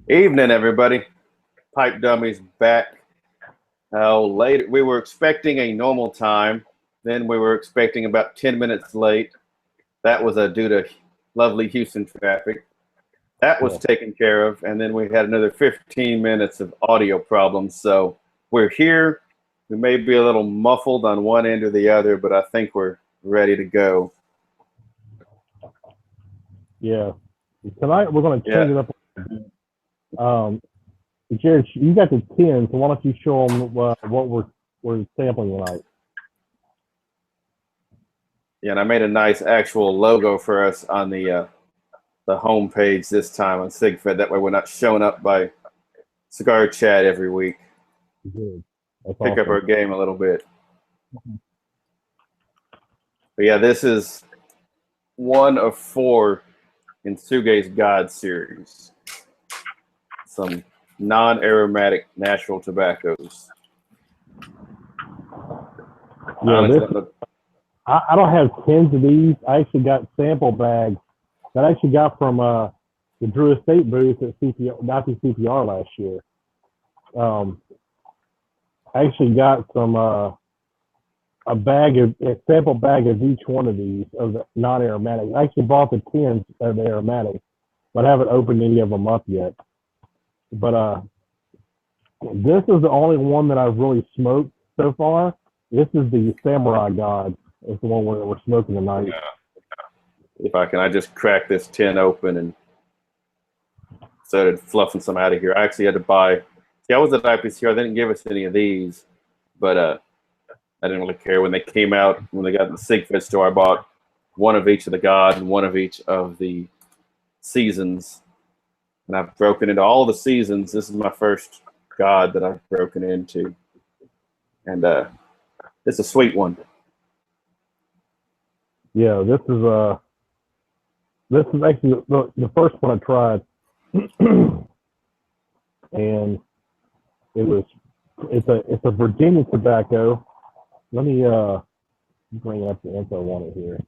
Evening, everybody. Pipe Dummies back. Later, we were expecting a normal time. Then we were expecting about 10 minutes late. That was due to lovely Houston traffic. That was Yeah. taken care of. And then we had another 15 minutes of audio problems. So we're here. We may be a little muffled on one end or the other, but I think we're ready to go. Yeah. Tonight we're going to change Yeah. it up. Jared, you got the 10, so why don't you show them what we're sampling tonight? Yeah, and I made a nice actual logo for us on the home page this time on SigFed. That way we're not showing up by Cigar Chat every week. Good. That's Pick up awesome. our game a little bit. But yeah, this is one of 4 in Tsuge's God series. Some non-aromatic natural tobaccos. Yeah, Honestly, I don't have 10s of these. I actually got sample bags that I actually got from the Drew Estate booth at Nazi CPR last year. I actually got some a sample bag of each one of these of the non-aromatic. I actually bought the 10s of the aromatic, but I haven't opened any of them up yet. But this is the only one that I've really smoked so far. This is the Samurai God. It's the one we're smoking tonight. if I just crack this tin open and started fluffing some out of here. I actually had to buy. See, I was at IPCR. They didn't give us any of these, but I didn't really care when they came out. When they got in the SigFed store, I bought one of each of the God and one of each of the seasons. And I've broken into all the seasons. This is my first God that I've broken into. And it's a sweet one. Yeah, this is actually the first one I tried, and it's a Virginia tobacco. Let me bring up the info on it here.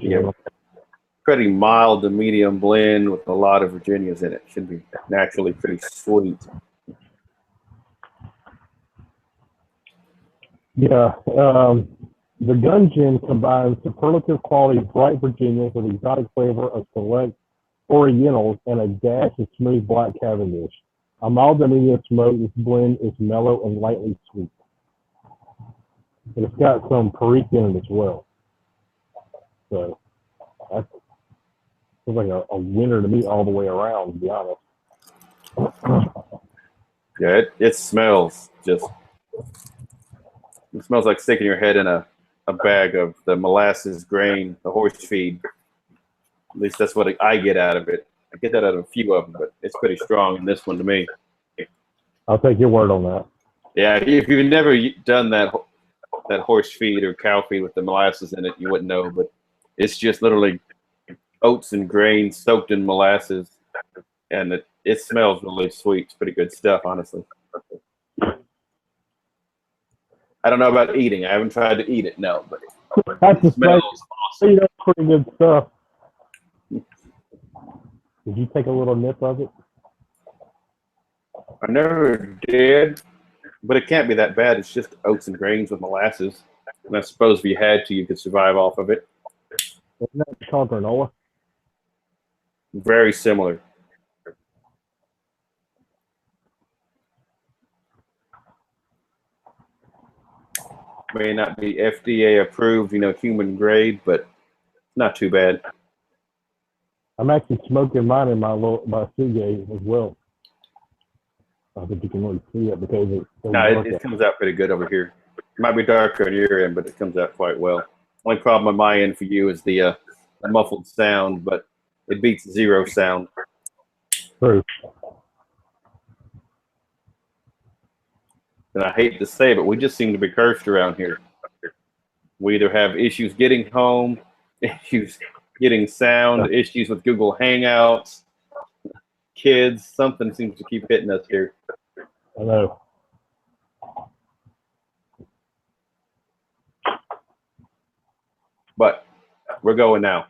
Yeah, pretty mild to medium blend with a lot of Virginias in it. Should be naturally pretty sweet. Yeah, the Gunjin combines superlative quality bright Virginias with exotic flavor of select Orientals and a dash of smooth black Cavendish. A mild to medium smoke, this blend is mellow and lightly sweet. But it's got some Perique in it as well. So that's feels like a winner to me all the way around, to be honest. Yeah, it smells just. It smells like sticking your head in a bag of the molasses grain, the horse feed. At least that's what I get out of it. I get that out of a few of them, but it's pretty strong in this one to me. I'll take your word on that. Yeah, if you've never done that horse feed or cow feed with the molasses in it, you wouldn't know. But it's just literally oats and grain soaked in molasses, and it smells really sweet. It's pretty good stuff, honestly. I don't know about eating. I haven't tried to eat it, no, but it smells awesome. That's pretty good stuff. Did you take a little nip of it? I never did, but it can't be that bad. It's just oats and grains with molasses. And I suppose if you had to, you could survive off of it. Isn't that called granola? Very similar. May not be FDA approved, human grade, but not too bad. I'm actually smoking mine in my Tsuge as well. I think you can really see it because it comes out pretty good over here. It might be darker on your end, but it comes out quite well. Only problem on my end for you is the muffled sound, but it beats zero sound. True. And I hate to say it, but we just seem to be cursed around here. We either have issues getting home, issues getting sound, issues with Google Hangouts, kids. Something seems to keep hitting us here. I know. But we're going now.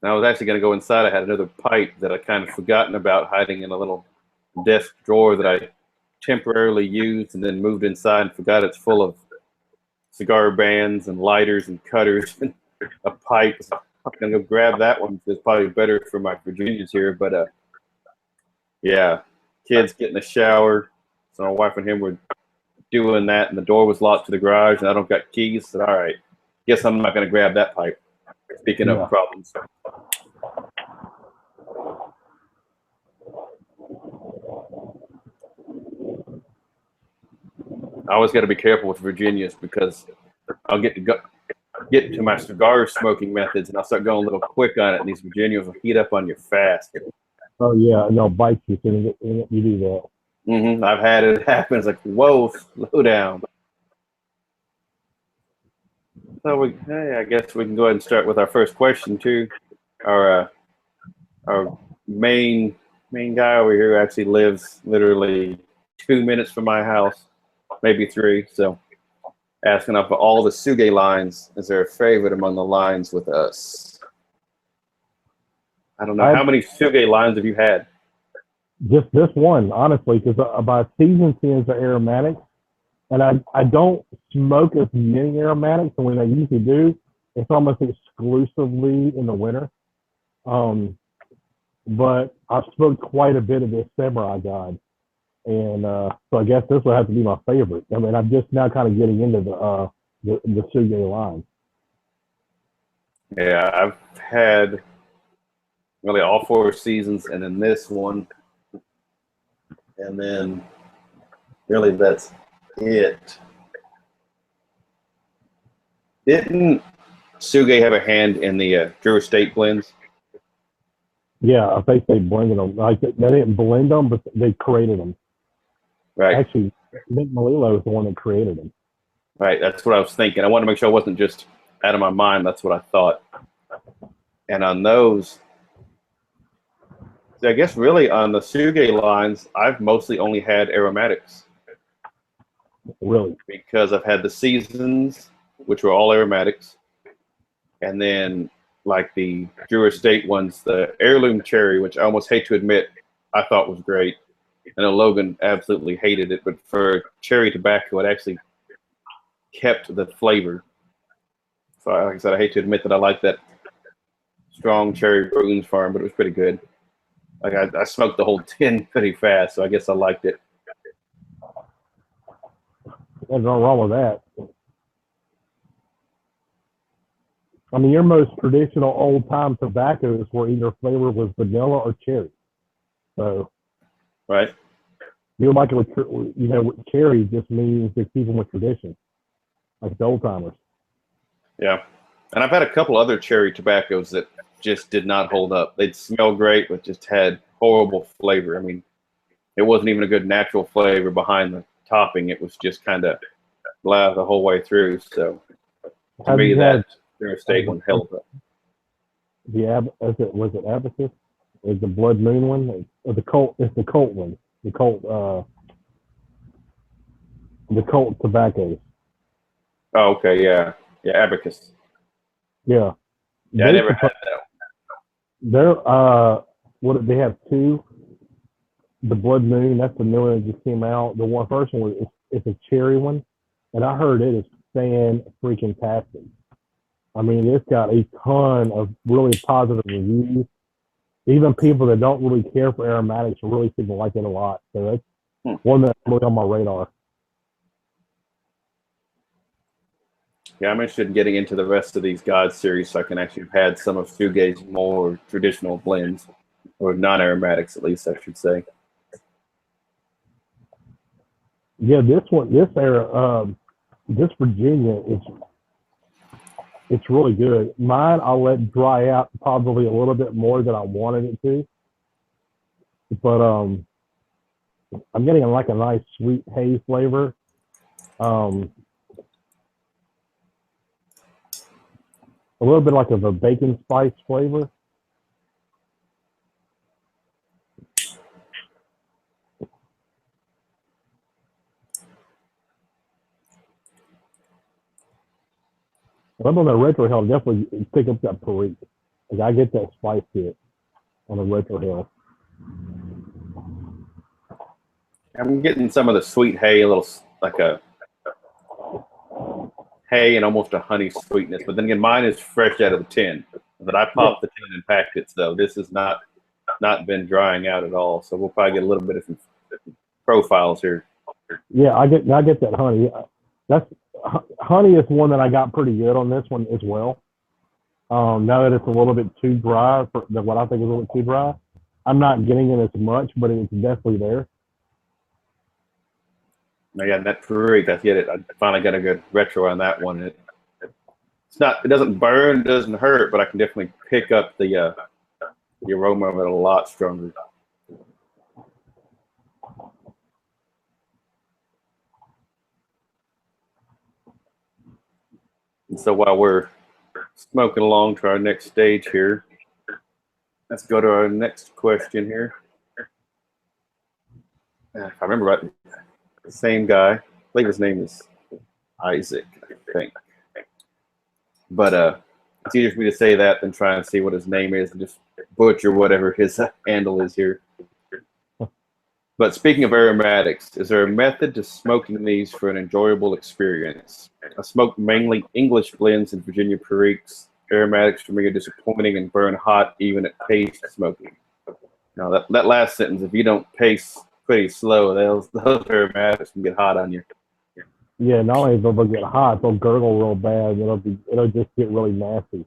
And I was actually going to go inside. I had another pipe that I kind of forgotten about hiding in a little desk drawer that I temporarily used and then moved inside and forgot it's full of cigar bands and lighters and cutters and a pipe. So I'm going to go grab that one. It's probably better for my Virginians here. But yeah, kids get in the shower. So my wife and him were doing that, and the door was locked to the garage, and I don't got keys. So all right, guess I'm not going to grab that pipe. Speaking of problems. I always got to be careful with Virginias because I'll get to my cigar smoking methods, and I'll start going a little quick on it, and these Virginias will heat up on you fast. Oh yeah, no, bite you. You do that. Mm-hmm. I've had it happen. It's like, whoa, slow down. So hey, I guess we can go ahead and start with our first question too. Our main guy over here actually lives literally 2 minutes from my house, maybe 3. So, asking of all the Tsuge lines, is there a favorite among the lines with us? I don't know. How many Tsuge lines have you had? Just this one, honestly, because by season 10 is the aromatics, and I don't smoke as many aromatics, and when I usually do, it's almost exclusively in the winter. But I've smoked quite a bit of this Samurai God, and so I guess this will have to be my favorite. I mean, I'm just now kind of getting into the Tsuge line. Yeah, I've had really all 4 seasons, and then this one, and then really that's it. Didn't Tsuge have a hand in the Drew Estate blends? Yeah, I think they blended them. Like they didn't blend them, but they created them. Right. Actually, Nick Melillo is the one that created them. Right. That's what I was thinking. I wanted to make sure I wasn't just out of my mind. That's what I thought. And on those, I guess really on the Tsuge lines, I've mostly only had aromatics. Really? Because I've had the seasons, which were all aromatics, and then like the Drew Estate ones, the heirloom cherry, which I almost hate to admit I thought was great. I know Logan absolutely hated it, but for cherry tobacco, it actually kept the flavor. So like I said, I hate to admit that I like that strong cherry Boone's Farm, but it was pretty good. Like I smoked the whole tin pretty fast, so I guess I liked it. There's nothing wrong with that. I mean, your most traditional old-time tobaccos where either flavor was vanilla or cherry. So, right. You like it with, cherry just means to keep them with tradition, like the old-timers. Yeah. And I've had a couple other cherry tobaccos that just did not hold up. They'd smell great, but just had horrible flavor. I mean, it wasn't even a good natural flavor behind the topping. It was just kind of blah the whole way through. So, to me, that Drew Estate one held up. Was it Abacus? Is the Blood Moon one? Or the Colt? It's the Colt one. The Colt tobaccos. Oh, okay, yeah, Abacus. Yeah. Yeah, I never had that. They're they have 2. The Blood Moon, that's the new one that just came out. The first one it's a cherry one, and I heard it is fan-freaking-tastic. I mean, it's got a ton of really positive reviews. Even people that don't really care for aromatics really seem to like it a lot. So that's one that's really on my radar. Yeah, I'm interested in getting into the rest of these God series so I can actually have had some of Tsuge's more traditional blends, or non-aromatics at least, I should say. Yeah, this Virginia it's really good. Mine I'll let dry out probably a little bit more than I wanted it to, but I'm getting like a nice sweet haze flavor. A little bit like of a bacon spice flavor. I'm on the retro hill, definitely pick up that Perique. Like, I get that spice hit on a retro hill. I'm getting some of the sweet hay, a little like a hay and almost a honey sweetness. But then again, mine is fresh out of the tin. But I popped the tin and packed it, so this has not been drying out at all. So we'll probably get a little bit of profiles here. Yeah, I get that honey. That's honey is one that I got pretty good on this one as well. Now that it's a little bit too dry for what I think is a little too dry, I'm not getting it as much, but it's definitely there. Yeah, that Perique, I get it. I finally got a good retro on that one. It's not. It doesn't burn. It doesn't hurt, but I can definitely pick up the aroma of it a lot stronger. And so while we're smoking along to our next stage here, let's go to our next question here. If I remember right, the same guy. I believe his name is Isaac, I think. But it's easier for me to say that than try and see what his name is and just butcher whatever his handle is here. But speaking of aromatics, is there a method to smoking these for an enjoyable experience? I smoke mainly English blends and Virginia Periques. Aromatics for me are disappointing and burn hot even at pace smoking. Now that last sentence, if you don't pace pretty slow, those aromatics can get hot on you. Yeah, not only they'll get hot, they'll gurgle real bad. It'll just get really nasty.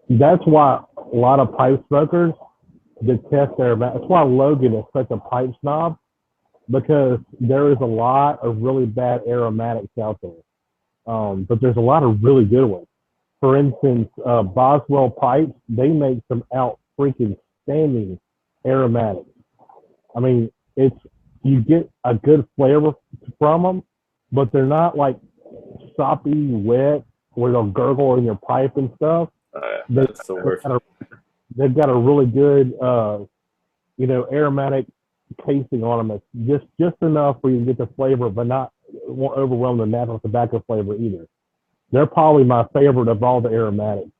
That's why a lot of pipe smokers detest aromatics. That's why Logan is such a pipe snob, because there is a lot of really bad aromatics out there. But there's a lot of really good ones. For instance, Boswell Pipes, they make some out freaking standing aromatics. I mean, you get a good flavor from them, but they're not like soppy, wet, where they'll gurgle in your pipe and stuff. That's the worst. They've got a really good, aromatic casing on them. It's just enough where you can get the flavor, but not won't overwhelm the natural tobacco flavor either. They're probably my favorite of all the aromatics.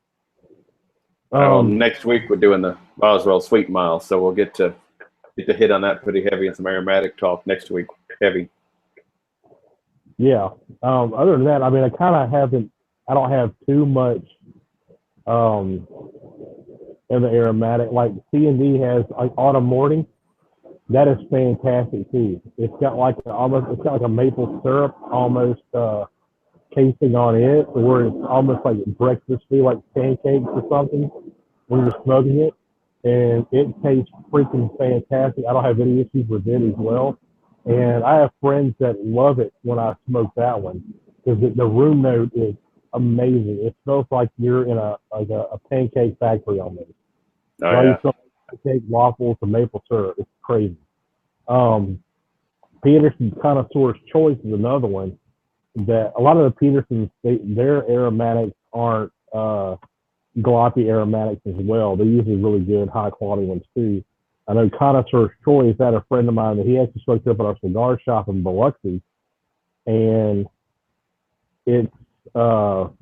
Next week we're doing the Boswell Sweet Mile, so we'll get to hit on that pretty heavy and some aromatic talk next week. Heavy. Yeah. Other than that, I mean, I don't have too much in the aromatic. Like C&D has like Autumn Morning. That is fantastic too. It's got like a maple syrup almost casing on it, where it's almost like breakfasty, like pancakes or something when you're smoking it. And it tastes freaking fantastic. I don't have any issues with it as well. And I have friends that love it when I smoke that one, because the room note is amazing. It smells like you're in a pancake factory almost. Oh, yeah. You smell pancake, waffles, and maple syrup. It's crazy. Peterson's Connoisseur's Choice is another one that a lot of the Petersons, their aromatics aren't gloppy aromatics as well. They're usually really good, high quality ones too. I know Connoisseur's Choice had a friend of mine that he actually smoked up at our cigar shop in Biloxi, and it's got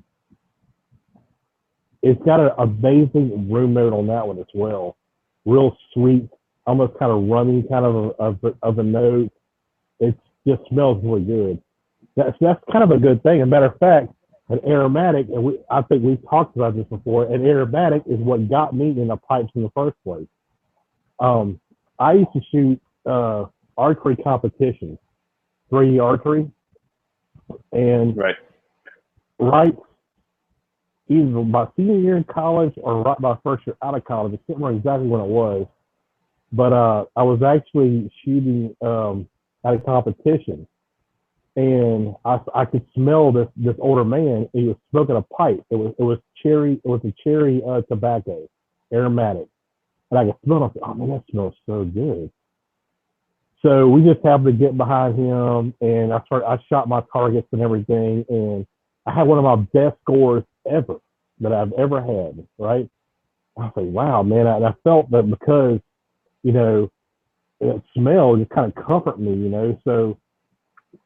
an amazing room note on that one as well. Real sweet, almost kind of rummy kind of a note. It just smells really good. That's kind of a good thing. As a matter of fact, an aromatic, and I think we've talked about this before, an aromatic is what got me in the pipes in the first place. I used to shoot archery competitions, 3D archery, and right either my senior year in college or right my first year out of college. I can't remember exactly when it was, but I was actually shooting at a competition, and I could smell this older man. He was smoking a pipe. It was a cherry tobacco, aromatic, and I could smell it. Oh man, that smells so good. So we just happened to get behind him, and I shot my targets and everything, and I had one of my best scores ever that I've ever had. Right? I was like, wow, man. I felt that because that smell just kind of comforted me, So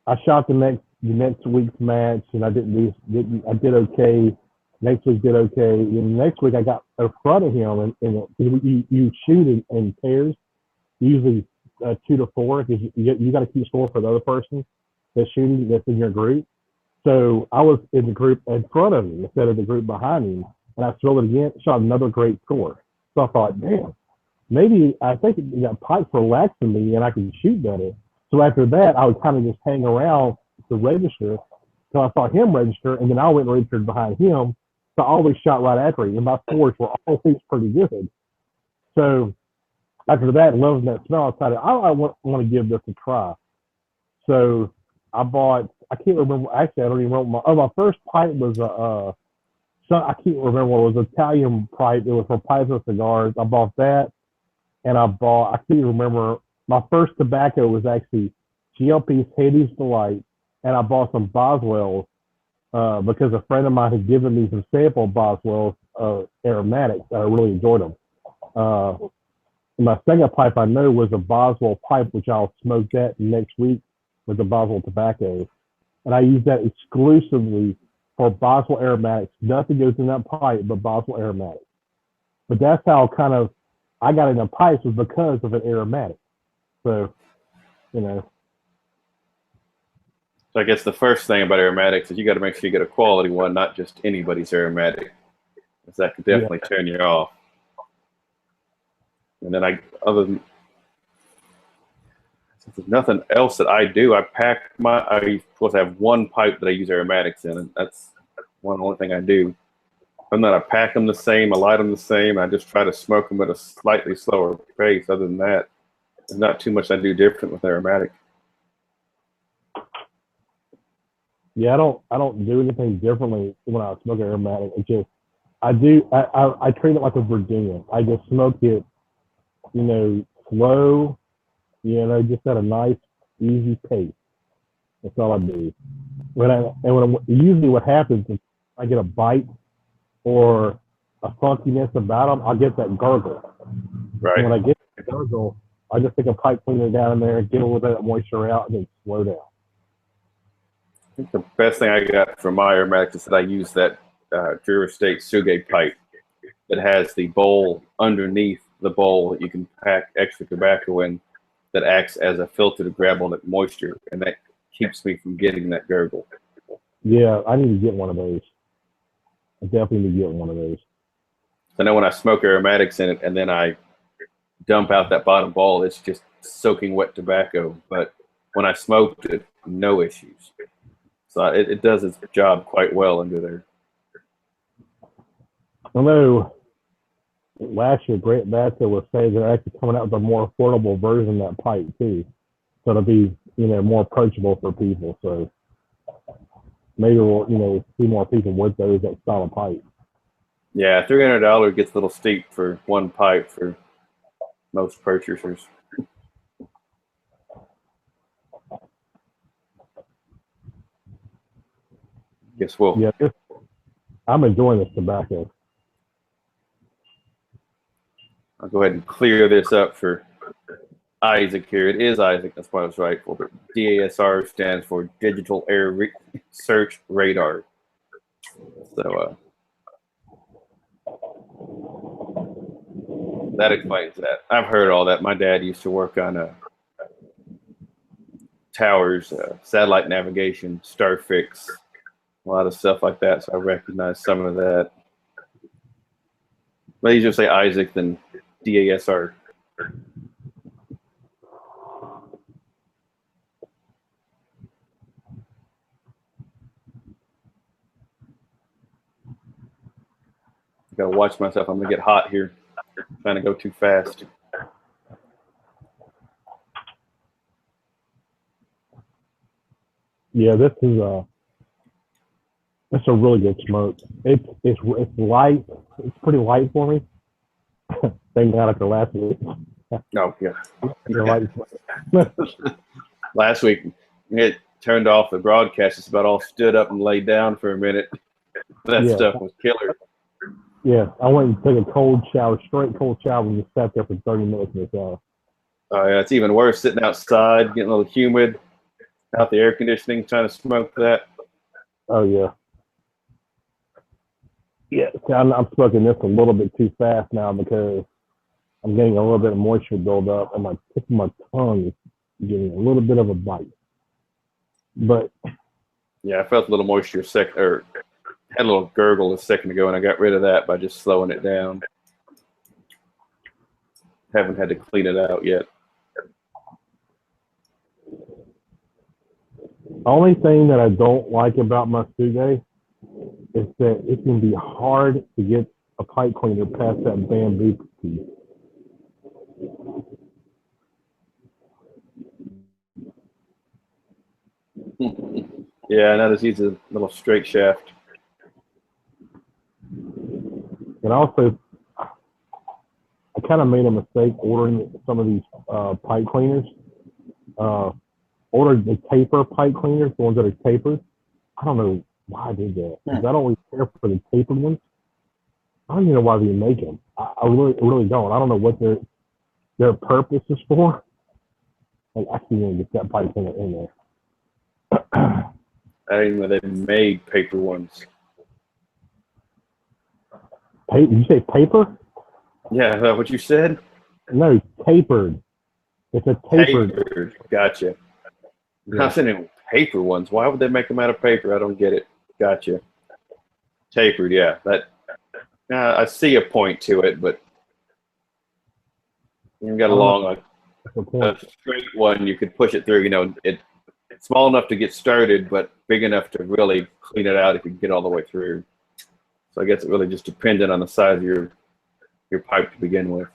I shot the next week's match, and I did okay. Next week did okay. Then next week I got in front of him, and you shoot in pairs, usually 2 to 4, because you got to keep score for the other person that's shooting that's in your group. So I was in the group in front of him instead of the group behind him, and I threw it again, shot another great score. So I thought, damn, maybe I think that pipes relaxing me and I can shoot better. So after that, I would kind of just hang around the register. So I saw him register, and then I went and registered behind him. So I always shot right after him, and my scores were always pretty good. So after that, loving that smell, I decided I want to give this a try. So I bought, I can't remember, actually, I don't even remember. My first pipe was I can't remember what it was, Italian pipe. It was for pipes and cigars. I bought that, and I can't remember, my first tobacco was actually GLP's Hades Delight, and I bought some Boswells because a friend of mine had given me some sample Boswells aromatics. I really enjoyed them. My second pipe I know was a Boswell pipe, which I'll smoke that next week with the Boswell tobacco. And I use that exclusively for Boswell aromatics. Nothing goes in that pipe but Boswell aromatics. But that's how kind of I got into pipes, was because of an aromatic. So, you know. So I guess the first thing about aromatics is you got to make sure you get a quality one, not just anybody's aromatic, because that could definitely turn you off. And then since there's nothing else that I do, I of course I have one pipe that I use aromatics in, and that's one only thing I do. I'm not, I pack them the same, I light them the same, I just try to smoke them at a slightly slower pace. Other than that, there's not too much I do different with aromatic. Yeah, I don't do anything differently when I smoke aromatic. It just I treat it like a Virginia. I just smoke it, slow, just at a nice, easy pace. That's all I do. Usually what happens is I get a bite or a funkiness about them, I'll get that gurgle. Right. And when I get that gurgle, I just take a pipe cleaner down in there, get a little bit of moisture out, and then slow down. I think the best thing I got from my aromatics is that I use that Drew Estate Tsuge pipe that has the bowl underneath the bowl that you can pack extra tobacco in, that acts as a filter to grab on that moisture, and that keeps me from getting that gurgle. Yeah, I need to get one of those. I definitely need to get one of those. I know when I smoke aromatics in it and then I dump out that bottom bowl, it's just soaking wet tobacco. But when I smoked it, no issues. So it does its job quite well under there. I know last year Great Batso was saying they're actually coming out with a more affordable version of that pipe too. So it'll be, more approachable for people. So maybe we'll, see more people with those that style of pipe. Yeah, $300 gets a little steep for one pipe for most purchasers. Guess we'll. Yeah, I'm enjoying this tobacco. I'll go ahead and clear this up for Isaac here. It is Isaac, that's what I was right for. But DASR stands for Digital Air Search Radar. So that explains that. I've heard all that. My dad used to work on towers, satellite navigation, Starfix, a lot of stuff like that. So I recognize some of that. But easier to say Isaac than DASR. Gotta watch myself. I'm gonna get hot here. I'm trying to go too fast. Yeah, this is it's a really good smoke. It's light. It's pretty light for me. Thank God after last week. Oh yeah. Last week it turned off the broadcast. It's about all stood up and laid down for a minute. That stuff was killer. Yeah, I went and took a cold shower, straight cold shower, and just sat there for 30 minutes in the shower. Oh yeah, it's even worse sitting outside, getting a little humid, out the air conditioning, trying to smoke that. Oh yeah. Yeah, see, I'm smoking this a little bit too fast now because I'm getting a little bit of moisture build up, and my tip of my tongue is getting a little bit of a bite. But Yeah, I felt a little moisture or had a little gurgle a second ago, and I got rid of that by just slowing it down. Haven't had to clean it out yet. the only thing that I don't like about my Tsuge is that it can be hard to get a pipe cleaner past that bamboo piece. Yeah, I noticed he's a little straight shaft. And also, I kind of made a mistake ordering some of these pipe cleaners. Ordered the taper pipe cleaners, the ones that are tapered. I don't know why I did that. Because I don't really care for the tapered ones. I don't even know why they make them. I really don't. I don't know what their purpose is for. Like, I actually want to get that pipe cleaner in there. I didn't know they made paper ones. Did you say paper? Yeah, is that what you said? No, tapered. It's a tapered. Gotcha. Yeah. I said paper ones. Why would they make them out of paper? I don't get it. Gotcha. Tapered, yeah. That I see a point to it, but you've got a long, a straight one. You could push it through. You know, it's small enough to get started, but big enough to really clean it out if you can get all the way through. So I guess it really just depended on the size of your pipe to begin with.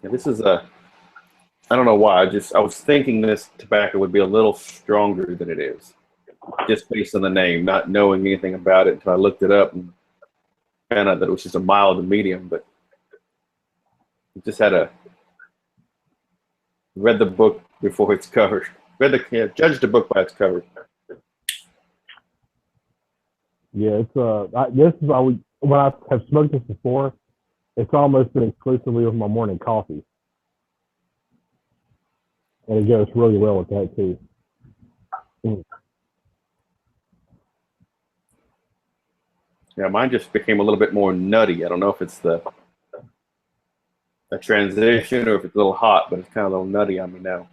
Yeah, this is I don't know why. I was thinking this tobacco would be a little stronger than it is, just based on the name, not knowing anything about it until I looked it up and found out that it was just a mild to medium. But it just read the book before its cover. Judged the book by its cover. Yeah, this is always, when I have smoked this before, it's almost been exclusively with my morning coffee. And it goes really well with that too. Yeah, mine just became a little bit more nutty. I don't know if it's a transition or if it's a little hot, but it's kind of a little nutty on me now.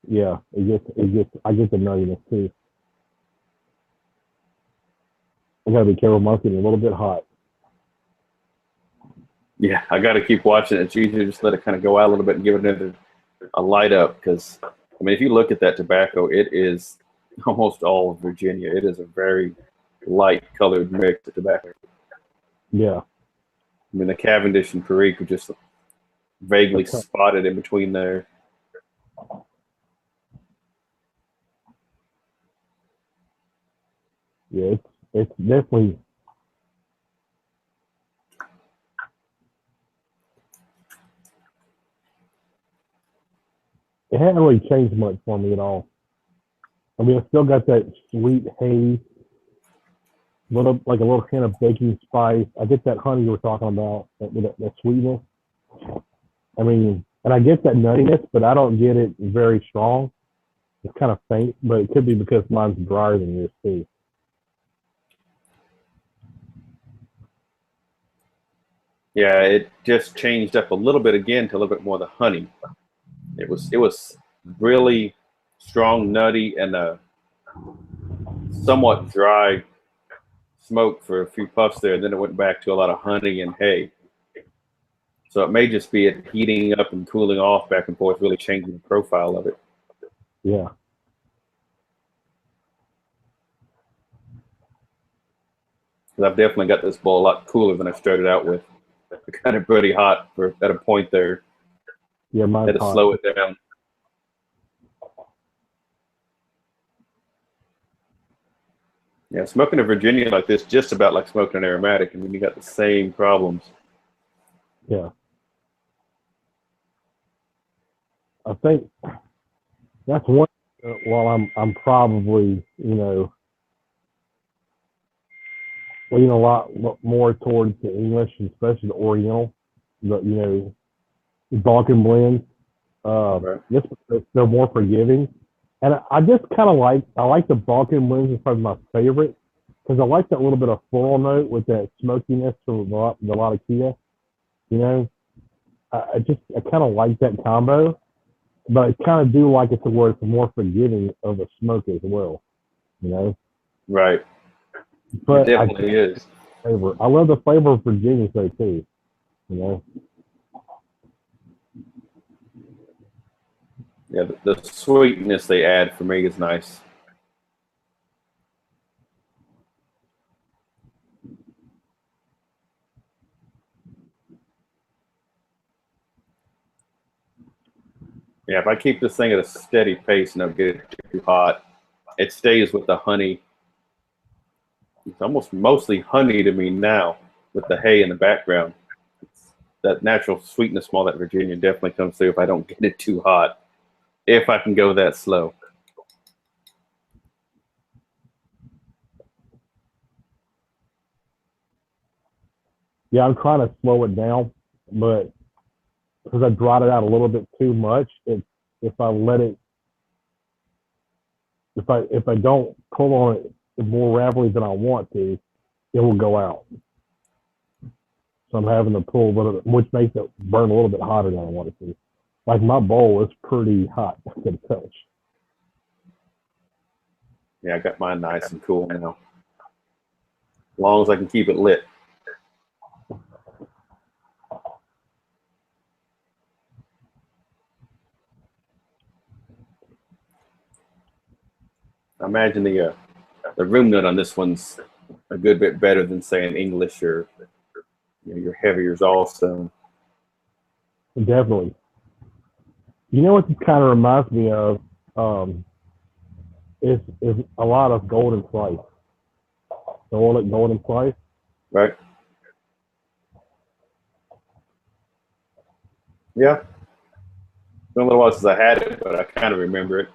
Yeah, I get the nuttiness too. I gotta be careful. Mine's getting a little bit hot. Yeah, I got to keep watching it. It's easier to just let it kind of go out a little bit and give it a light up. Because, I mean, if you look at that tobacco, it is almost all of Virginia. It is a very light colored mix of tobacco. Yeah. I mean, the Cavendish and Perique are just vaguely spotted in between there. Yeah, it's definitely. It hasn't really changed much for me at all. I mean, I still got that sweet haze, like a little hint of baking spice. I get that honey you were talking about, that sweetness. I mean, and I get that nuttiness, but I don't get it very strong. It's kind of faint, but it could be because mine's drier than yours too. Yeah, it just changed up a little bit again to a little bit more of the honey. It was really strong, nutty, and somewhat dry smoke for a few puffs there. And then it went back to a lot of honey and hay. So it may just be it heating up and cooling off back and forth, really changing the profile of it. Yeah. I've definitely got this bowl a lot cooler than I started out with. Kind of pretty hot at a point there. Yeah, mine's had to hot. slow it down. Yeah, smoking a Virginia like this, just about like smoking an aromatic. I mean, you got the same problems. Yeah. I think that's one. While I'm probably leaning a lot more towards the English, especially the Oriental. But Balkan blends. Right. Just because they're more forgiving, and I just kind of like the Balkan blends is probably my favorite because I like that little bit of floral note with that smokiness from the Latakia. You know, I kind of like that combo, but I kind of do like it to where it's more forgiving of a smoke as well. You know, Right. but It definitely is. I love the flavor of Virginia though too. You know. Yeah, the sweetness they add for me is nice. Yeah, if I keep this thing at a steady pace and don't get it too hot, it stays with the honey. It's almost mostly honey to me now with the hay in the background. That natural sweetness from all that Virginia definitely comes through if I don't get it too hot. If I can go that slow. Yeah, I'm trying to slow it down, but because I dried it out a little bit too much, if I let it, if I don't pull on it more rapidly than I want to, it will go out. So I'm having to pull, which makes it burn a little bit hotter than I want it to. Like my bowl is pretty hot to the touch. Yeah, I got mine nice and cool now. As long as I can keep it lit. I imagine the room note on this one's a good bit better than say an English or your heaviers also. Definitely. You know what this kind of reminds me of is a lot of golden slice. The Orlick golden slice. Right? Yeah. It's been a little while since I had it, but I kind of remember it.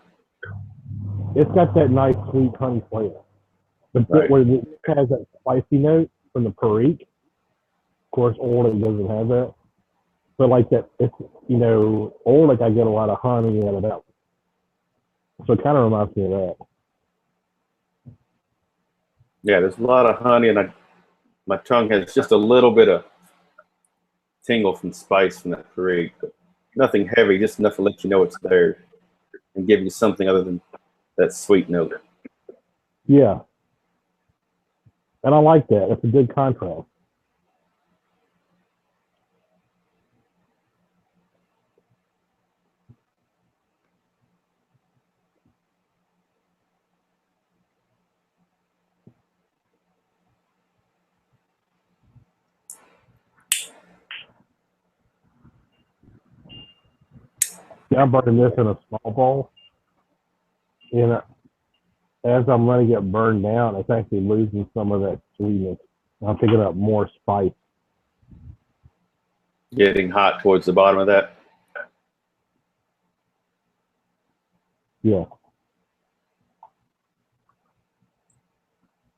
It's got that nice sweet honey flavor. But Right. where it has that spicy note from the Perique. Of course, Orlick doesn't have that. But like that, it's, Orlick, I get a lot of honey out of that. So it kind of reminds me of that. Yeah, there's a lot of honey, and my tongue has just a little bit of tingle from spice from that Perique. But nothing heavy, just enough to let you know it's there and give you something other than that sweet note. Yeah. And I like that. That's a good contrast. Yeah, I'm burning this in a small bowl. And as I'm letting it burn down, it's actually losing some of that sweetness. I'm picking up more spice. Getting hot towards the bottom of that. Yeah.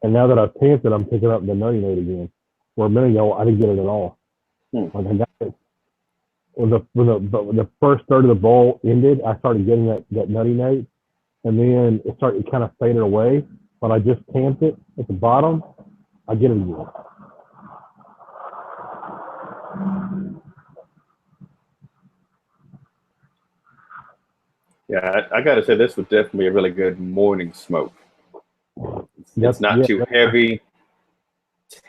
And now that I've tamped it, I'm picking up the nutty note again. Where a minute ago, I didn't get it at all. Like I got it. When the first third of the bowl ended, I started getting that nutty note. And then it kind of faded away. But I just tamped it at the bottom, I get it again. Yeah, I got to say this would definitely be a really good morning smoke. It's not too heavy,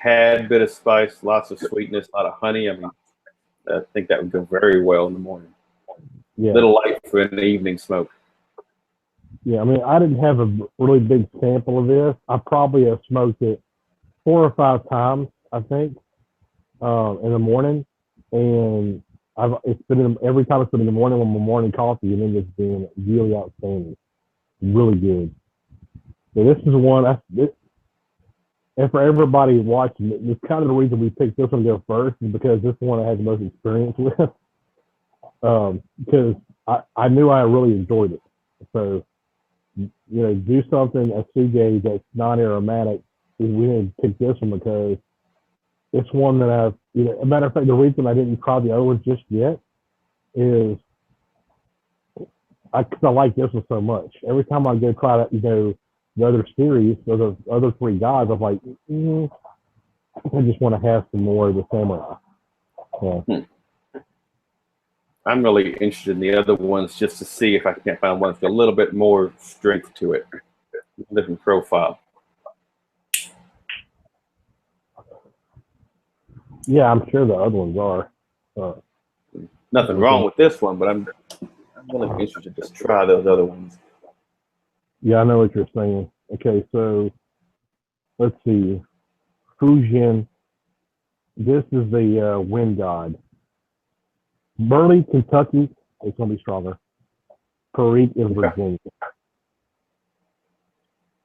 tad bit of spice, lots of sweetness, a lot of honey. I mean, I think that would go very well in the morning. Yeah. Little light for an evening smoke. Yeah, I mean, I didn't have a really big sample of this. I probably have smoked it 4 or 5 times, I think, in the morning. And it's been every time it's been in the morning with my morning coffee, and then it's been really outstanding, really good. So this is one. And for everybody watching, it's kind of the reason we picked this one to go first is because this one I had the most experience with. Because I knew I really enjoyed it. So, do something a Tsuge that's non-aromatic. We didn't pick this one because it's one that a matter of fact, the reason I didn't try the other ones just yet is I like this one so much. Every time I go try to, the other series, or the other three guys, I'm like, I just want to have some more of the samurai. Yeah. I'm really interested in the other ones just to see if I can't find one with a little bit more strength to it, different profile. Yeah, I'm sure the other ones are. Nothing wrong with this one, but I'm really interested to just try those other ones. Yeah, I know what you're saying. Okay, so let's see. Fujin. This is the wind god. Burley, Kentucky. It's going to be stronger. Parikh is Virginia.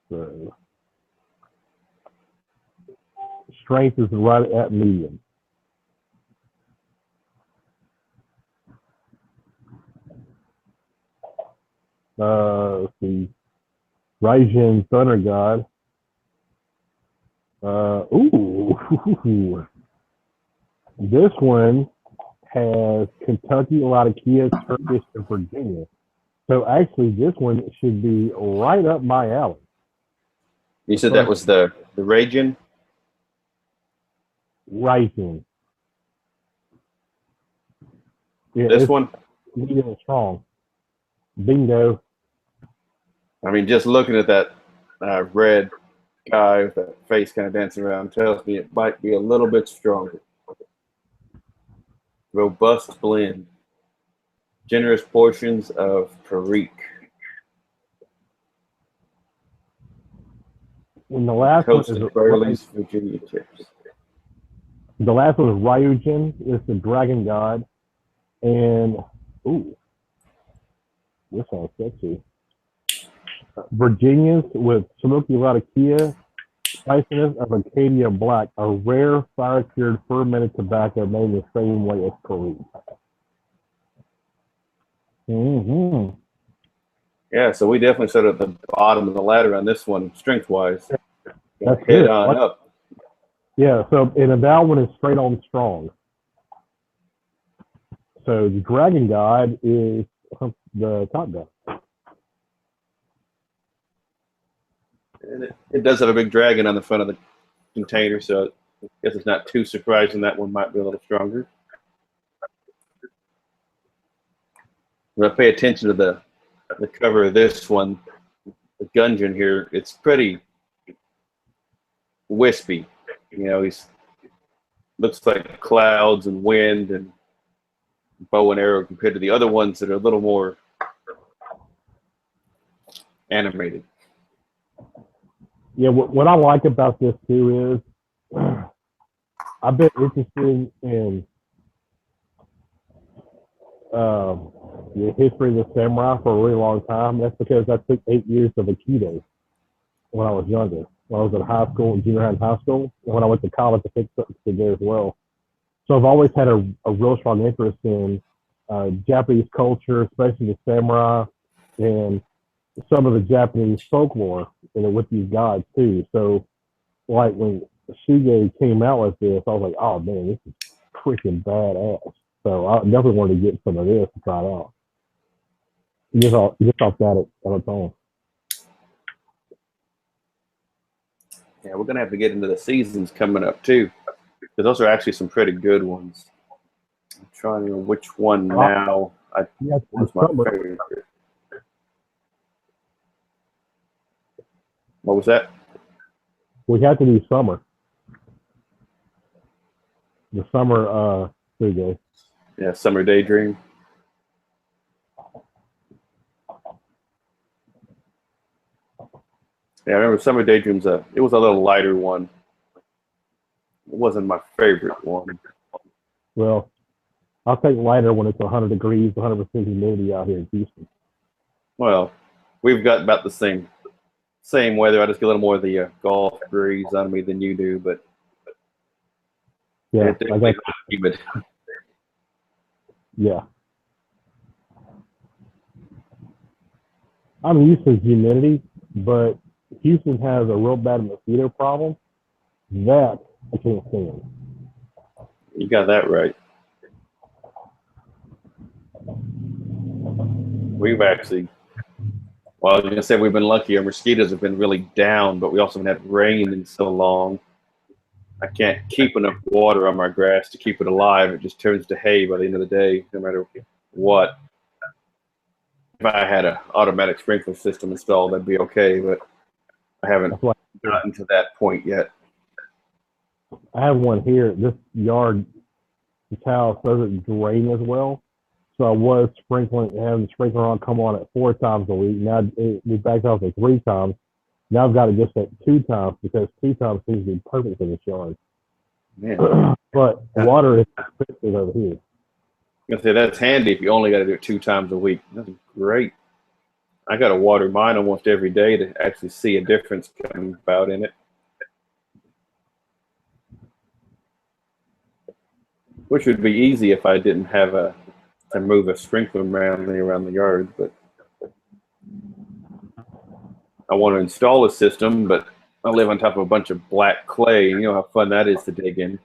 So, strength is right at medium. Let's see. Raijin, Thunder God. This one has Kentucky, Latakia, Turkish, and Virginia. So actually, this one should be right up my alley. You said that was the Ragin? Rising. Yeah, This one? Medium and strong. Bingo. I mean, just looking at that red guy with that face kind of dancing around tells me it might be a little bit stronger. Robust blend. Generous portions of Parikh. And the last Coast one is Burley's Virginia chips. The last one is Ryujin. It's the dragon god. And this sounds sexy. Virginians with smoky Latakia, spiciness of Acadia Black, a rare fire-cured fermented tobacco made the same way as Parikh. Yeah, so we definitely set at the bottom of the ladder on this one, strength-wise. That's Head good. on up. Yeah, so and that one is straight on strong. So the dragon god is the top guy. It does have a big dragon on the front of the container, so I guess it's not too surprising that one might be a little stronger. When I pay attention to the cover of this one, the Gunjin here, it's pretty wispy. You know, he's looks like clouds and wind and bow and arrow compared to the other ones that are a little more animated. Yeah, what I like about this too is I've been interested in the history of the samurai for a really long time. That's because I took 8 years of Aikido when I was younger. When I was in high school, junior high and high school, and when I went to college, I took something there as well. So I've always had a real strong interest in Japanese culture, especially the samurai and some of the Japanese folklore, with these gods too. So, like when Tsuge came out with this, I was like, "Oh man, this is freaking badass!" So I definitely wanted to get some of this to try it out. Just off that on its own. Yeah, we're gonna have to get into the seasons coming up too, because those are actually some pretty good ones. I'm trying to know which one now. What's my favorite? What was that? We had to do summer. The summer Tsuge. Yeah, Summer Daydream. Yeah, I remember Summer Daydream's it was a little lighter one. It wasn't my favorite one. Well, I'll take lighter when it's 100 degrees, 100% humidity out here in Houston. Well, we've got about the same weather. I just get a little more of the Gulf breeze on me than you do, but yeah, it's definitely not humid. Yeah. I'm used to humidity, but Houston has a real bad mosquito problem. That I can't stand. You got that right. We've actually, well, I was going to say we've been lucky. Our mosquitoes have been really down, but we also haven't had rain in so long. I can't keep enough water on my grass to keep it alive. It just turns to hay by the end of the day, no matter what. If I had an automatic sprinkler system installed, that'd be okay, but I haven't gotten to that point yet. I have one here. This yard, this house doesn't drain as well. So I was having the sprinkler on come on at 4 times a week. Now we backed off at 3 times. Now I've got it just at 2 times because 2 times seems to be perfect for this yard. Man. But water is expensive over here. I was gonna say that's handy if you only got to do it 2 times a week. That's great. I got to water mine almost every day to actually see a difference coming about in it. Which would be easy if I didn't have to move a sprinkler around the yard, but I want to install a system, but I live on top of a bunch of black clay. You know how fun that is to dig in.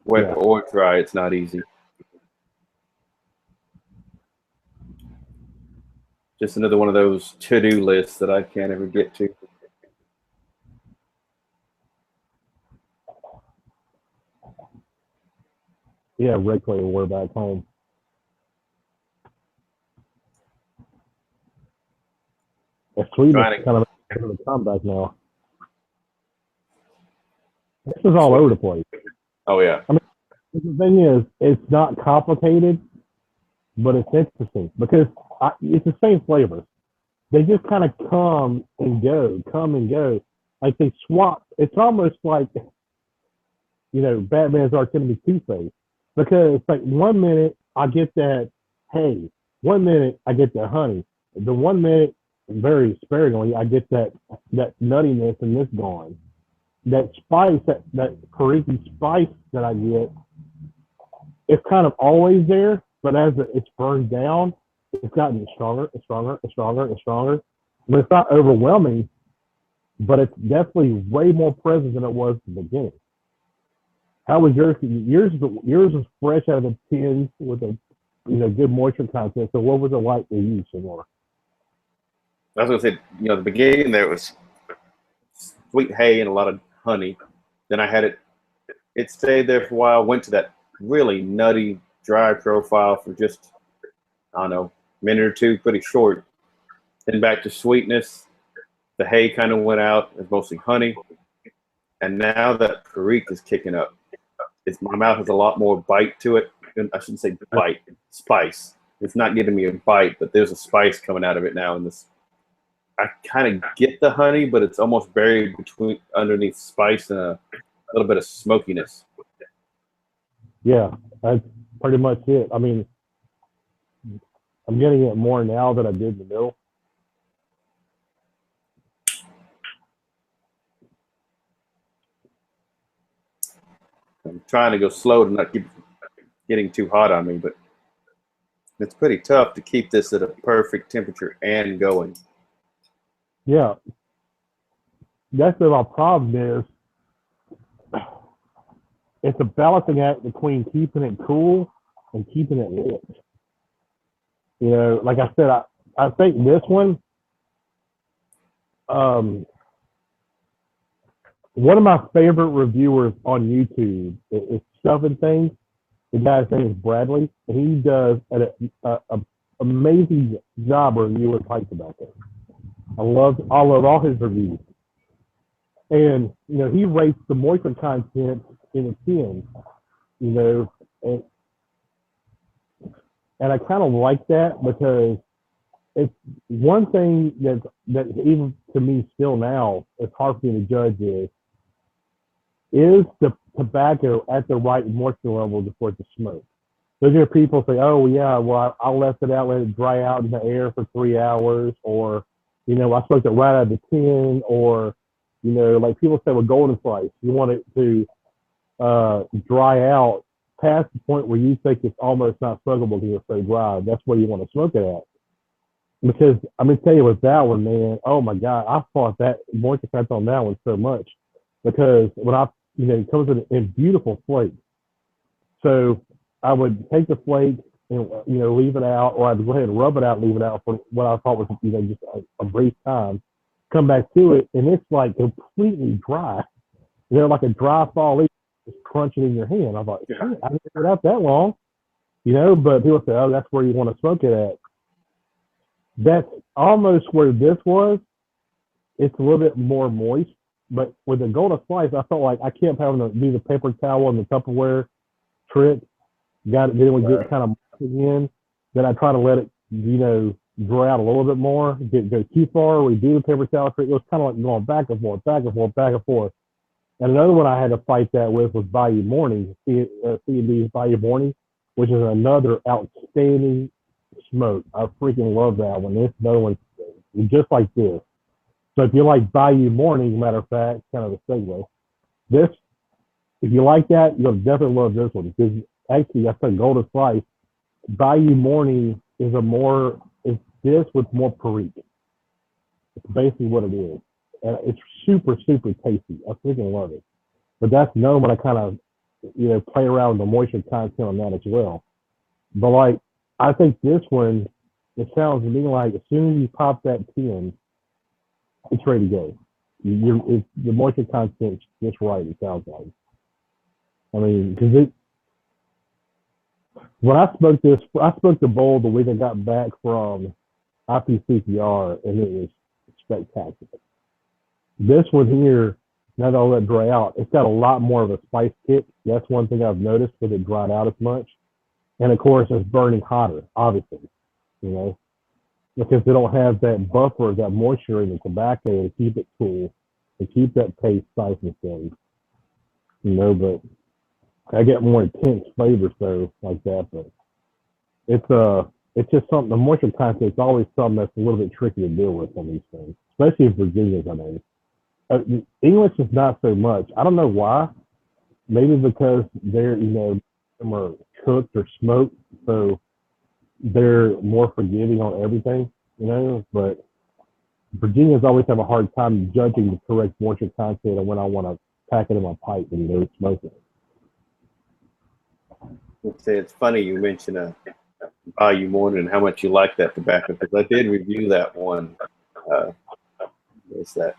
Wet or dry, it's not easy. Just another one of those to-do lists that I can't ever get to. Yeah, regularly we're back home. Sweden is kind of a comeback now. This is all over the place. Oh, yeah. I mean, the thing is, it's not complicated, but it's interesting because it's the same flavors. They just kind of come and go. Like they swap. It's almost like, Batman's arch enemy Two-Face. Because like 1 minute I get that hay, 1 minute I get that honey. The 1 minute, very sparingly, I get that nuttiness and this gone. That spice, that Pariki spice that I get, it's kind of always there, but as it's burned down, it's gotten stronger and stronger and stronger and stronger. But it's not overwhelming, but it's definitely way more present than it was at the beginning. How was yours? Yours was fresh out of the tins with a good moisture content. So what was it like to use some more? I was gonna say, the beginning there was sweet hay and a lot of honey. Then I had it stayed there for a while, went to that really nutty, dry profile for just, I don't know, a minute or two, pretty short. Then back to sweetness. The hay kind of went out. It was mostly honey. And now that Perique is kicking up. My mouth has a lot more bite to it. I shouldn't say bite, spice. It's not giving me a bite, but there's a spice coming out of it now. And I kind of get the honey, but it's almost buried underneath spice and a little bit of smokiness. Yeah, that's pretty much it. I mean, I'm getting it more now than I did in the middle. I'm trying to go slow to not keep getting too hot on me, but it's pretty tough to keep this at a perfect temperature and going. Yeah. That's what our problem is. It's a balancing act between keeping it cool and keeping it lit. Like I said, I think this one, one of my favorite reviewers on YouTube is Stuffing Things. The guy's name is Bradley, and he does an amazing job reviewing pipe tobacco. I love all his reviews. And, he rates the moisture content in a tin, and I kind of like that because it's one thing that even to me still now, it's hard for me to judge is the tobacco at the right moisture level before it to smoke. So there are people say, oh, yeah, well, I left it out, let it dry out in the air for 3 hours, or, I smoked it right out of the tin, or, like people say with golden slice, you want it to dry out past the point where you think it's almost not smokable because it's so dry. That's where you want to smoke it at. Because I'm going to tell you with that one, man, oh my God, I fought that moisture content on that one so much. Because when it comes in beautiful flakes. So I would take the flake and leave it out, or I'd go ahead and rub it out, leave it out for what I thought was just a brief time. Come back to it, and it's like completely dry. Like a dry fall leaf, just crunching in your hand. I'm like, I didn't leave it out that long, But people say, oh, that's where you want to smoke it at. That's almost where this was. It's a little bit more moist, but with the golden slice, I felt like I kept having to do the paper towel and the Tupperware trick. Then it would get kind of moist again. Then I try to let it, dry out a little bit more. Go too far, we do the paper towel trick. It was kind of like going back and forth, back and forth, back and forth. And another one I had to fight that with was Bayou Morning, C&D's Bayou Morning, which is another outstanding smoke. I freaking love that one. This another one, just like this. So if you like Bayou Morning, matter of fact, kind of a segue. This, if you like that, you'll definitely love this one because actually, I said Golden Slice. Bayou Morning is it's this with more Perique. It's basically what it is. And it's super, super tasty. I freaking love it. But that's known when I kind of, play around with the moisture content on that as well. But I think this one, it sounds to me like as soon as you pop that tin, it's ready to go. The moisture content's just right, it sounds like. I mean, because when I smoked the bowl the week I got back from IPCPR, and it was spectacular. This one here, now that I'll let it dry out, it's got a lot more of a spice kick. That's one thing I've noticed with it dried out as much. And of course, it's burning hotter, obviously, because they don't have that buffer, that moisture in the tobacco to keep it cool, to keep that taste nice and steady. But I get more intense flavors though, like that. But it's just something. The moisture content is always something that's a little bit tricky to deal with on these things, especially in Virginia's. I mean, English is not so much. I don't know why. Maybe because they're some are cooked or smoked, so they're more forgiving on everything. But Virginians always have a hard time judging the correct moisture content and when I want to pack it in my pipe and smoke it. It's funny you mention Bayou Morning and how much you like that tobacco, because I did review that one. What's that?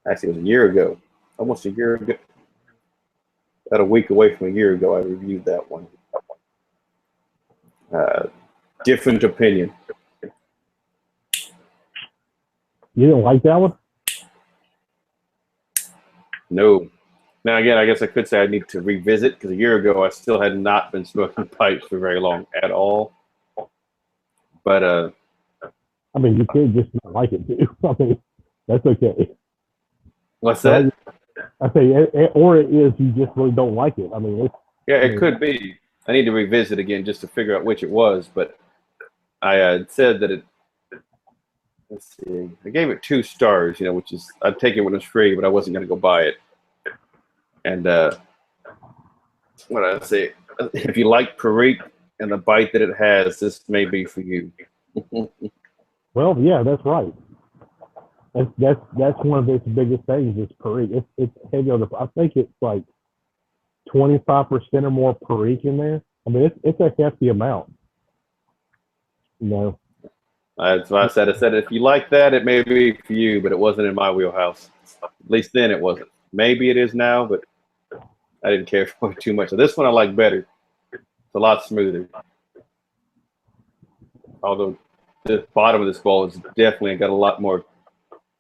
Actually, it was a year ago, almost a year ago. About a week away from a year ago, I reviewed that one. Different opinion. You didn't like that one? No. Now, again, I guess I could say I need to revisit, because a year ago I still had not been smoking pipes for very long at all. But I mean, you could just not like it too. I mean, that's okay. What's that? I say, or it is you just really don't like it. I mean, it could be. I need to revisit again just to figure out which it was. But I had said that it. Let's see. I gave it 2 stars. Which is I'd take it when it's free, but I wasn't going to go buy it. And what I say, if you like Perique and the bite that it has, this may be for you. Well, yeah, that's right. That's one of its biggest things is Perique. It's heavy on I think it's like 25% or more Perique in there. I mean, it's a hefty amount. That's why I said if you like that, it may be for you, but it wasn't in my wheelhouse. At least then it wasn't. Maybe it is now, but I didn't care for it too much. So this one I like better. It's a lot smoother. Although the bottom of this bowl is definitely got a lot more.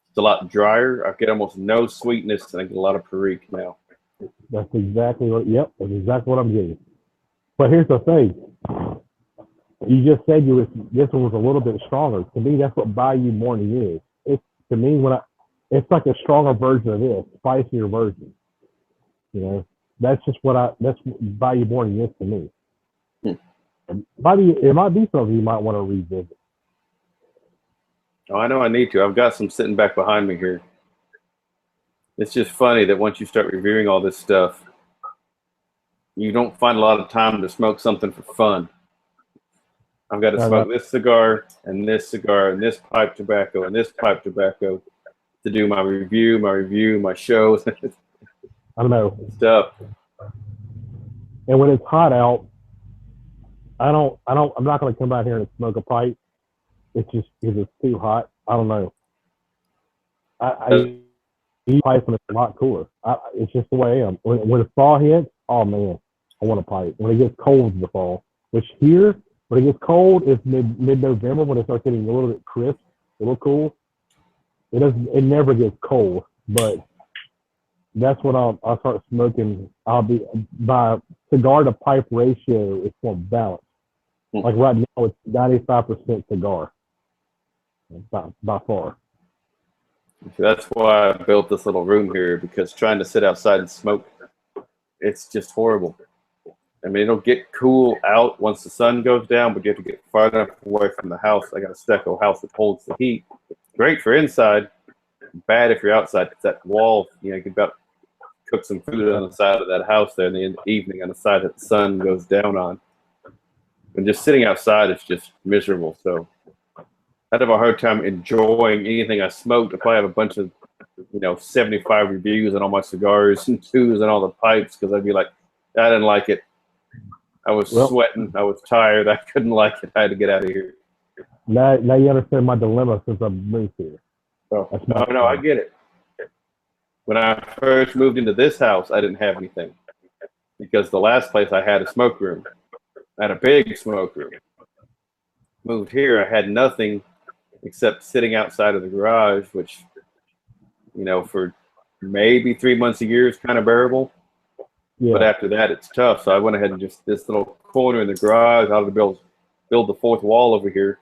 It's a lot drier. I get almost no sweetness, and I get a lot of Perique now. That's exactly what. Yep, that's exactly what I'm getting. But here's the thing. You just said this one was a little bit stronger. To me, that's what Bayou Morning is. It's to me it's like a stronger version of this, spicier version. That's just that's what Bayou Morning is to me. It might be something you might want to revisit. Oh, I know I need to. I've got some sitting back behind me here. It's just funny that once you start reviewing all this stuff, you don't find a lot of time to smoke something for fun. I've got to smoke this cigar and this pipe tobacco and this pipe tobacco to do my review, my shows. I don't know. Stuff. And when it's hot out, I'm not going to come out here and smoke a pipe. It's just because it's too hot. I don't know. I eat pipe when it's a lot cooler. It's just the way I am. When the fall hits, oh man, I want a pipe. When it gets cold in the fall, which here, when it gets cold, it's mid-November when it starts getting a little bit crisp, a little cool. It never gets cold, but that's when I'll start smoking. I'll be by cigar to pipe ratio. It's more balanced. Like right now, it's 95% cigar by far. That's why I built this little room here, because trying to sit outside and smoke, it's just horrible. I mean, it'll get cool out once the sun goes down, but you have to get far enough away from the house. I got a stucco house that holds the heat. Great for inside, bad if you're outside. It's that wall, you can about cook some food on the side of that house there in the evening on the side that the sun goes down on. And just sitting outside is just miserable. So I'd have a hard time enjoying anything I smoked if I have a bunch of, 75 reviews on all my cigars and twos and all the pipes, because I'd be like, I didn't like it. I was sweating. I was tired. I couldn't like it. I had to get out of here. Now you understand my dilemma since I moved here. Oh, no, I get it. When I first moved into this house, I didn't have anything, because the last place I had a smoke room. I had a big smoke room. Moved here, I had nothing except sitting outside of the garage, which, for maybe 3 months a year is kind of bearable. Yeah. But after that, it's tough. So I went ahead and just this little corner in the garage, I had to build the fourth wall over here.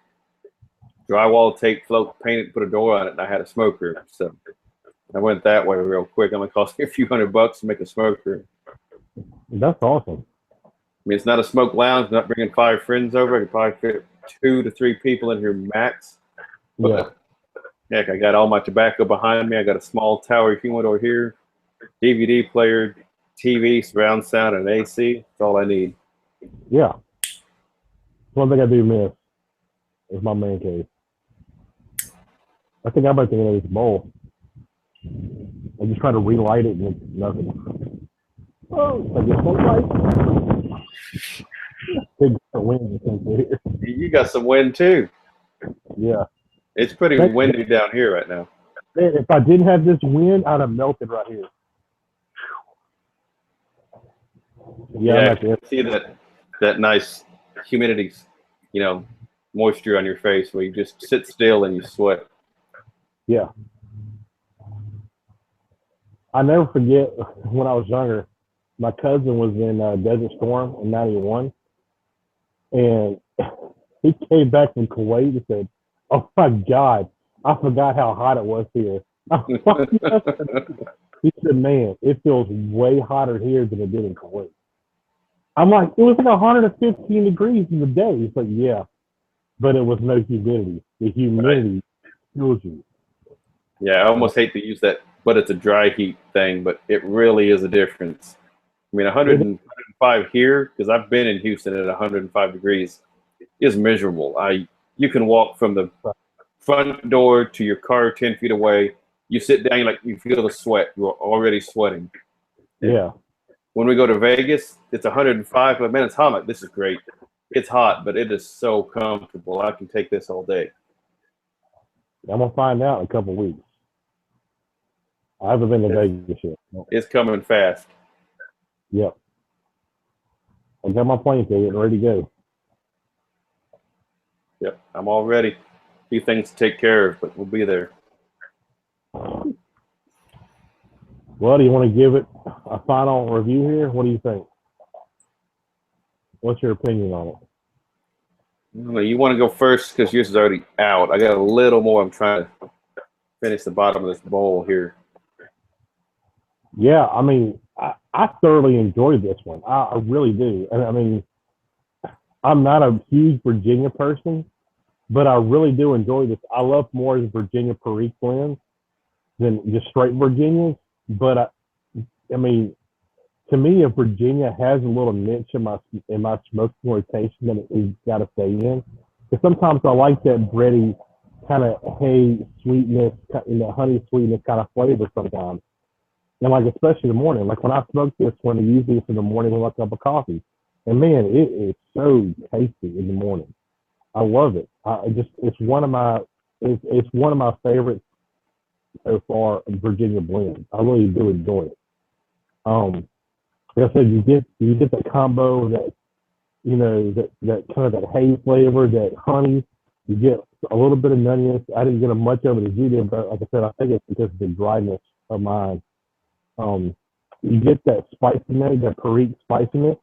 Drywall, tape, float, paint it, put a door on it, and I had a smoke room. So I went that way real quick. It only cost me a few $100 to make a smoke room. That's awesome. I mean, it's not a smoke lounge. Not bringing 5 friends over. I could probably fit 2 to 3 people in here max. But heck, I got all my tobacco behind me. I got a small tower humidor here, DVD player, TV, surround sound, and AC. That's all I need. Yeah. One thing I do miss is my man cave. I think I might think of this bowl. I just try to relight it and it's nothing. Oh, I guess one light. Big wind. You got some wind too. Yeah. It's pretty windy down here right now. Man, if I didn't have this wind, I'd have melted right here. Yeah, I can see that nice humidity, moisture on your face where you just sit still and you sweat. Yeah. I never forget when I was younger, my cousin was in Desert Storm in '91, and he came back from Kuwait and said, "Oh my God, I forgot how hot it was here." He said, "Man, it feels way hotter here than it did in Kuwait." I'm like, it was like 115 degrees in the day. He's like, yeah, but it was no humidity. The humidity kills you. Yeah, I almost hate to use that, but it's a dry heat thing, but it really is a difference. I mean, 105 here, because I've been in Houston at 105 degrees, is miserable. You can walk from the front door to your car 10 feet away. You sit down, you feel the sweat. You're already sweating. Yeah. When we go to Vegas, it's 105, but man, it's hot. Like, this is great. It's hot, but it is so comfortable. I can take this all day. I'm going to find out in a couple of weeks. I haven't been to Vegas yet. No. It's coming fast. Yep. I got my plane ticket ready to go. Yep, I'm all ready. A few things to take care of, but we'll be there. Well, do you want to give it a final review here? What do you think? What's your opinion on it? You want to go first because yours is already out. I got a little more. I'm trying to finish the bottom of this bowl here. Yeah, I mean, I thoroughly enjoyed this one. I really do. And I mean, I'm not a huge Virginia person, but I really do enjoy this. I love more the Virginia Perique blends than just straight Virginias. But I mean, to me, if Virginia has a little niche in my smoking rotation, then it's got to stay in. Because sometimes I like that bready kind of hay sweetness, honey sweetness kind of flavor sometimes. And especially in the morning, like when I smoke this one, usually it's in the morning with a cup of coffee. And man, it is so tasty in the morning. I love it. It's one of it's one of my favorites so far in Virginia blends. I really do enjoy it. Like I said, you get that combo that that kind of that hay flavor, that honey. You get a little bit of nuttiness. I didn't get a much of it as you did, but like I said, I think it's because of the dryness of mine. Um, you get that spiciness, that Perique spiciness,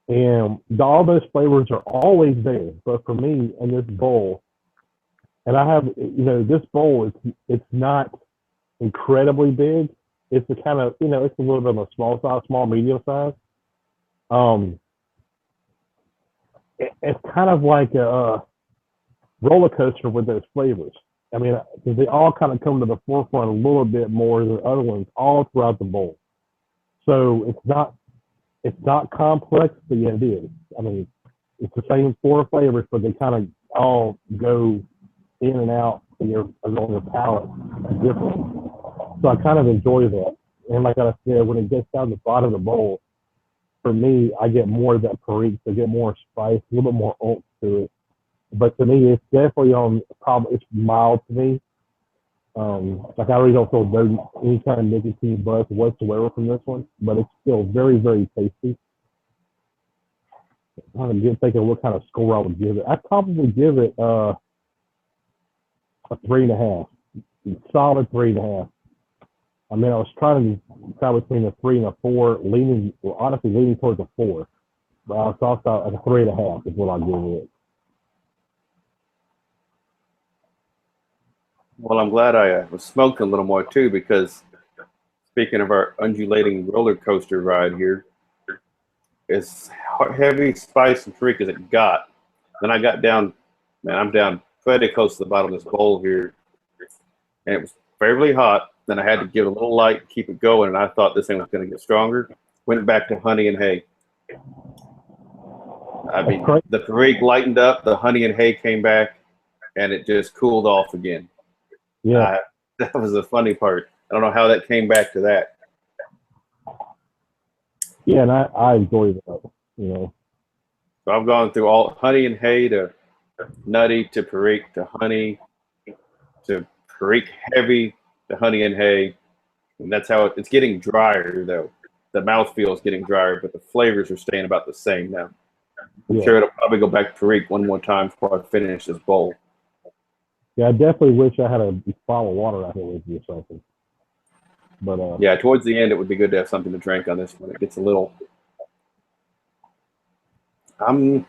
and all those flavors are always there. But for me, in this bowl, and I have, this bowl it's not incredibly big. It's a kind of, it's a little bit of a small size, small medium size. Um, it's kind of like a roller coaster with those flavors. I mean, they all kind of come to the forefront a little bit more than other ones all throughout the bowl. So it's not complex, but yeah, it is. I mean, it's the same four flavors, but they kind of all go in and out on your palate differently. So I kind of enjoy that. And like I said, when it gets down to the bottom of the bowl, for me, I get more of that Perique. I get more spice, a little bit more oomph to it. But to me, it's definitely it's mild to me. Like I really don't feel any kind of nicotine buzz whatsoever from this one, but it's still very, very tasty. I'm trying to think of what kind of score I would give it. I'd probably give it a 3.5, solid 3.5. I mean, I was trying to decide between a 3 and a 4, honestly leaning towards a 4. But I thought a 3.5 is what I'll give it. Well, I'm glad I was smoking a little more too, because speaking of our undulating roller coaster ride here, as heavy spice and freak as it got, then I got down, man, I'm down pretty close to the bottom of this bowl here, and it was fairly hot. Then I had to give it a little light, keep it going, and I thought this thing was going to get stronger. Went back to honey and hay. I mean, the Perique lightened up, the honey and hay came back, and it just cooled off again. Yeah. That was the funny part. I don't know how that came back to that. Yeah, and I enjoy that, So I've gone through all honey and hay to nutty to Perique to honey to Perique heavy to honey and hay. And that's how it's getting drier, though. The mouthfeel is getting drier, but the flavors are staying about the same now. I'm sure it'll probably go back to Perique one more time before I finish this bowl. Yeah, I definitely wish I had a bottle of water out here with you or something. But yeah, towards the end, it would be good to have something to drink on this one. It gets a little. I'm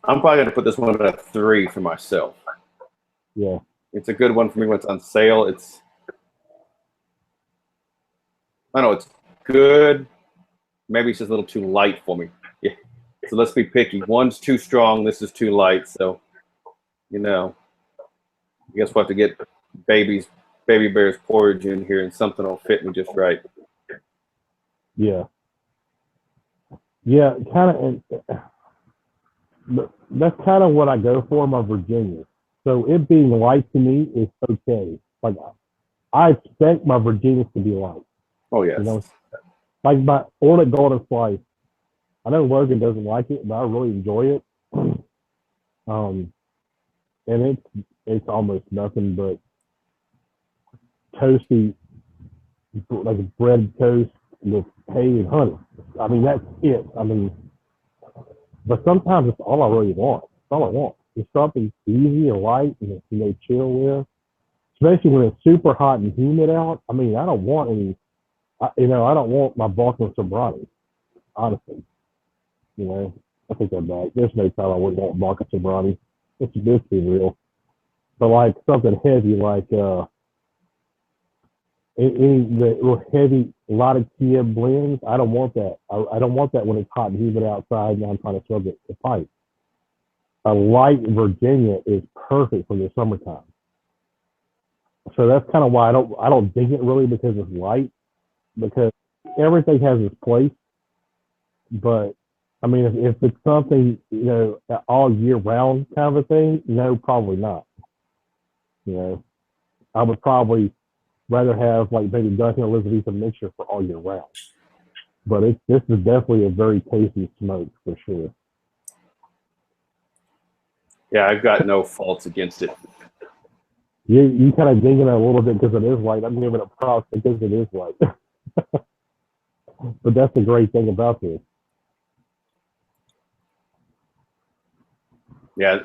probably going to put this one at a 3 for myself. Yeah, it's a good one for me when it's on sale. I know it's good. Maybe it's just a little too light for me. Yeah. So let's be picky. One's too strong. This is too light. So, I guess we'll have to get Baby Bear's porridge in here, and something will fit me just right. Yeah. Yeah, kind of. That's kind of what I go for in my Virginia. So it being light to me is okay. Like I expect my Virginias to be light. Oh yes. Like my Ornate Golden Slice. I know Logan doesn't like it, but I really enjoy it. And it's almost nothing but toasty, like bread toast with hay and honey. I mean, that's it. I mean, but sometimes it's all I really want. It's all I want. It's something easy and light and chill with. Especially when it's super hot and humid out. I mean, I don't want any. I don't want my Balkan sobriety. Honestly, I think I'm back. There's no time I wouldn't want Balkan sobriety. It's too real. But like something heavy, like the real heavy, a lot of Kia blends. I don't want that. I don't want that when it's hot and humid outside and I'm trying to smoke it to pipe. A light Virginia is perfect for the summertime. So that's kind of why I don't dig it really, because it's light, because everything has its place. But I mean, if it's something, all year round kind of a thing, no, probably not. I would probably rather have like maybe Dunkin' Elizabethan mixture for all year round. But this is definitely a very tasty smoke for sure. Yeah, I've got no faults against it. You kind of digging it a little bit because it is white. I'm giving it props because it is white. But that's the great thing about this. Yeah,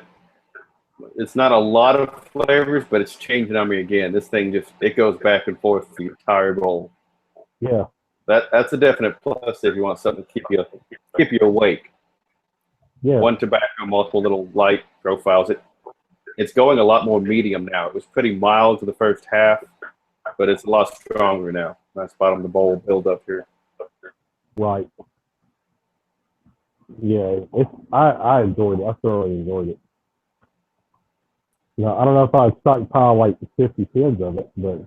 it's not a lot of flavors, but it's changing on me again. This thing it goes back and forth the entire bowl. Yeah. That's a definite plus if you want something to keep you awake. Yeah. One tobacco, multiple little light profiles. It's going a lot more medium now. It was pretty mild for the first half, but it's a lot stronger now. Nice bottom of the bowl build up here. Right. Yeah, I enjoyed it. I thoroughly enjoyed it. You know, I don't know if I'd stockpile like 50 pins of it, but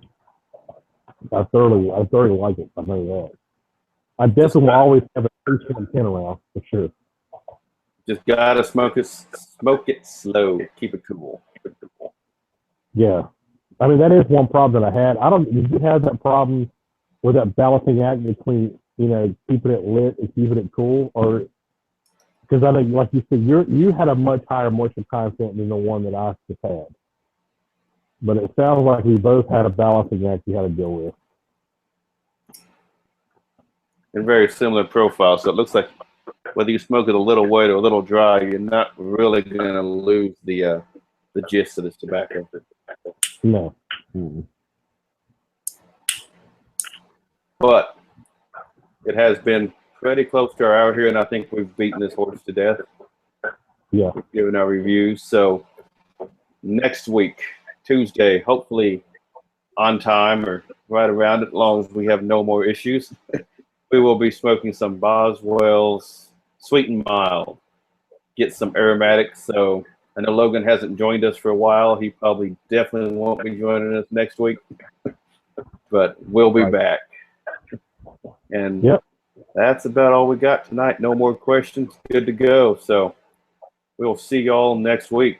I thoroughly like it. I know that. I definitely will always have a 3-10 pin around for sure. Just gotta smoke it slow. Keep it cool. Yeah, I mean that is one problem that I had. Did you have that problem with that balancing act between keeping it lit and keeping it cool, or because I know, like you said, you had a much higher moisture content than the one that I just had, but it sounds like we both had a balancing act you had to deal with. And very similar profile, so it looks like whether you smoke it a little wet or a little dry, you're not really going to lose the gist of this tobacco. No. Mm-hmm. But it has been pretty close to our hour here, and I think we've beaten this horse to death. Yeah. We've given our reviews. So next week, Tuesday, hopefully on time or right around it, as long as we have no more issues, we will be smoking some Boswell's Sweet and Mild. Get some aromatics. So I know Logan hasn't joined us for a while. He probably definitely won't be joining us next week, but we'll be back. And that's about all we got tonight. No more questions. Good to go. So we'll see y'all next week.